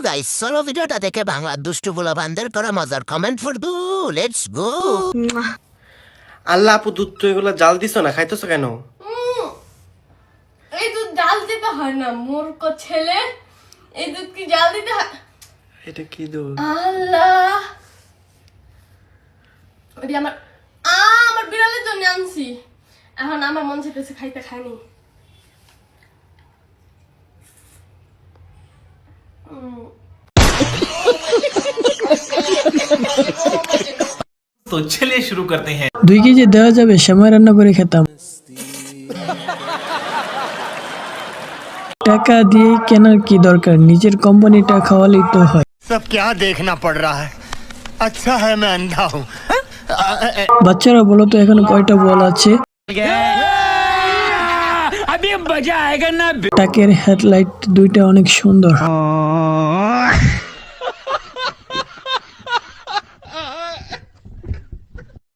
Guys চলো ভিডিওটা দেখে বাংলা দুষ্টু পোলাপানদের করা মজার কমেন্ট পড়বো। Let's go. আল্লাহ আপু দুধ তো এগুলো জাল দিছো না, খাইতেছো কেন? এই দুধ জাল দিতে হয় না মূর্খ ছেলে, এই দুধ কি জাল দিতে হয়? এটা কি দুধ? আল্লাহ, ওটি আমার বিড়ালের জন্য আনছি, এখন আমার মন চাইতেছে খাইতে খাইনি। तो चलिए शुरू करते हैं। 2 কেজি দেওয়া যাবে, সেমাই রান্না করে খেতাম। টাকা দিয়ে কেনার কি দরকার, নিজের কোম্পানিটা খাওয়ালেই তো হয়। सब क्या देखना पड़ रहा है? अच्छा है मैं अंधा हूँ। বাচ্চারা বলো তো এখানে কয়টা বল আছে? টাকের হেডলাইট দুইটা অনেক সুন্দর।